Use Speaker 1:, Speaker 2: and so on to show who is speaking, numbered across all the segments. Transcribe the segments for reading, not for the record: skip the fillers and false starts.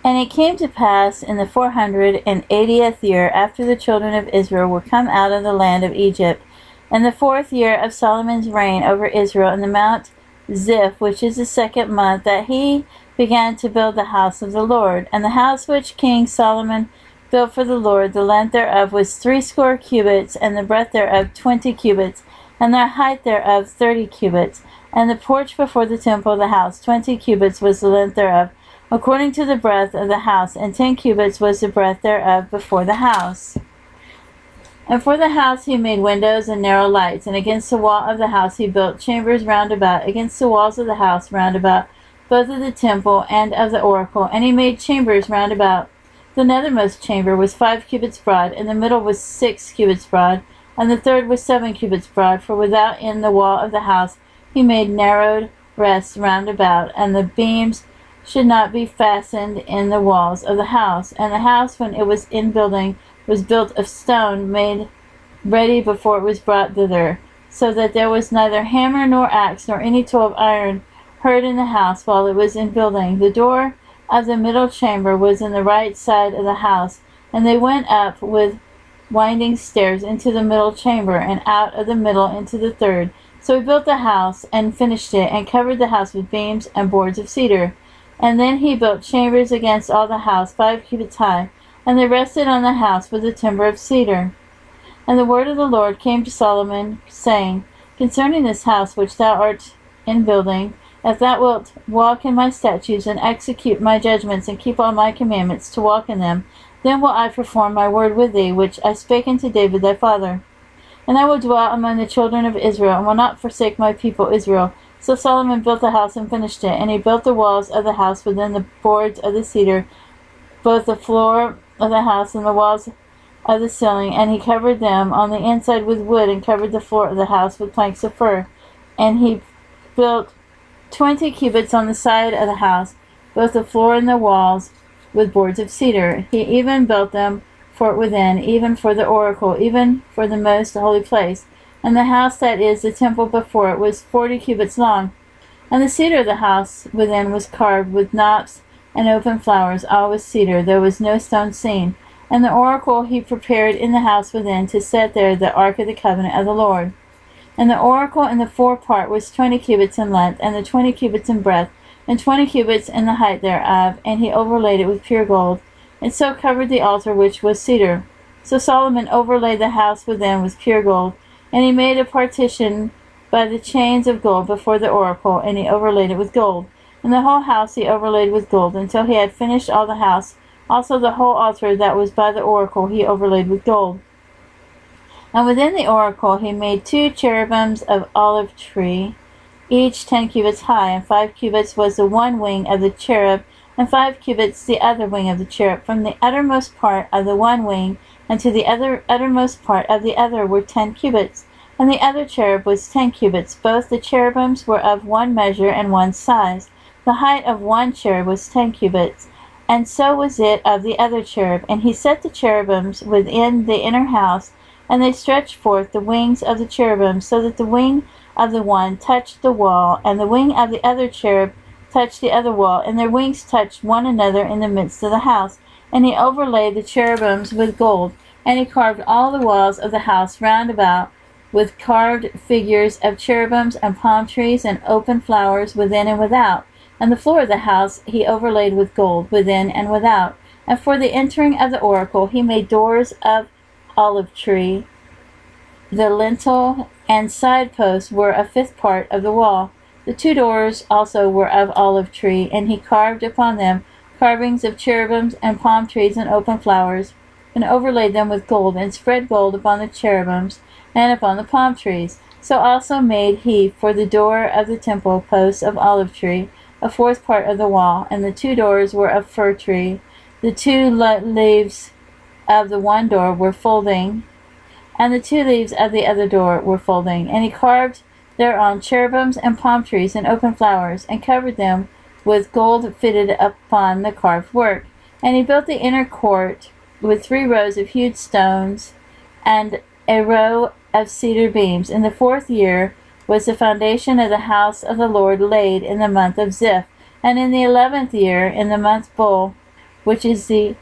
Speaker 1: And it came to pass in the 480th year, after the children of Israel were come out of the land of Egypt, in the 4th year of Solomon's reign over Israel, in the Mount Ziph, which is the 2nd month, that he began to build the house of the Lord. And the house which King Solomon built for the Lord, the length thereof was 60 cubits, and the breadth thereof 20 cubits, and the height thereof 30 cubits. And the porch before the temple of the house, 20 cubits was the length thereof, according to the breadth of the house, and 10 cubits was the breadth thereof before the house. And for the house he made windows and narrow lights, and against the wall of the house he built chambers round about, against the walls of the house round about, both of the temple and of the oracle. And he made chambers round about. The nethermost chamber was 5 cubits broad, and the middle was 6 cubits broad, and the third was 7 cubits broad. For without in the wall of the house he made narrowed rests round about, and the beams should not be fastened in the walls of the house. And the house, when it was in building, was built of stone, made ready before it was brought thither, so that there was neither hammer nor axe nor any tool of iron heard in the house while it was in building. The door of the middle chamber was in the right side of the house, and they went up with winding stairs into the middle chamber, and out of the middle into the third. So he built the house, and finished it, and covered the house with beams and boards of cedar. And then he built chambers against all the house, 5 cubits high, and they rested on the house with the timber of cedar. And the word of the Lord came to Solomon, saying, Concerning this house which thou art in building, if thou wilt walk in my statutes, and execute my judgments, and keep all my commandments, to walk in them, then will I perform my word with thee, which I spake unto David thy father. And I will dwell among the children of Israel, and will not forsake my people Israel. So Solomon built the house and finished it, and he built the walls of the house within the boards of the cedar, both the floor of the house and the walls of the ceiling, and he covered them on the inside with wood, and covered the floor of the house with planks of fir. And he built 20 cubits on the side of the house, both the floor and the walls, with boards of cedar. He even built them for it within, even for the oracle, even for the most holy place. And the house that is the temple before it was 40 cubits long. And the cedar of the house within was carved with knops and open flowers, all with cedar. There was no stone seen. And the oracle he prepared in the house within, to set there the ark of the covenant of the Lord. And the oracle in the forepart was 20 cubits in length, and the 20 cubits in breadth, and 20 cubits in the height thereof. And he overlaid it with pure gold, and so covered the altar which was cedar. So Solomon overlaid the house within with pure gold, and he made a partition by the chains of gold before the oracle, and he overlaid it with gold. And the whole house he overlaid with gold, until he had finished all the house. Also the whole altar that was by the oracle he overlaid with gold. And within the oracle he made 2 cherubims of olive tree, each 10 cubits high, and 5 cubits was the one wing of the cherub, and 5 cubits the other wing of the cherub. From the uttermost part of the one wing and to the uttermost part of the other were 10 cubits, and the other cherub was 10 cubits. Both the cherubims were of one measure and one size. The height of one cherub was 10 cubits, and so was it of the other cherub. And he set the cherubims within the inner house, and they stretched forth the wings of the cherubims, so that the wing of the one touched the wall, and the wing of the other cherub touched the other wall, and their wings touched one another in the midst of the house. And he overlaid the cherubims with gold, and he carved all the walls of the house round about with carved figures of cherubims and palm trees and open flowers within and without. And the floor of the house he overlaid with gold within and without. And for the entering of the oracle he made doors of olive tree. The lintel and side posts were a 5th part of the wall. The 2 doors also were of olive tree, and he carved upon them carvings of cherubims and palm trees and open flowers, and overlaid them with gold, and spread gold upon the cherubims and upon the palm trees. So also made he for the door of the temple posts of olive tree, a 4th part of the wall, and the 2 doors were of fir tree. The 2 leaves of the one door were folding, and the 2 leaves of the other door were folding. And he carved thereon cherubims and palm trees and open flowers, and covered them with gold fitted upon the carved work. And he built the inner court with 3 rows of hewed stones, and a row of cedar beams. In the 4th year was the foundation of the house of the Lord laid in the month of Ziph. And in the 11th year, in the month Bul, which is the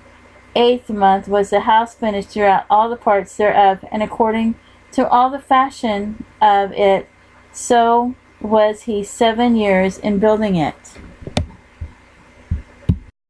Speaker 1: 8th month, was the house finished throughout all the parts thereof, and according to all the fashion of it, so was he 7 years in building it.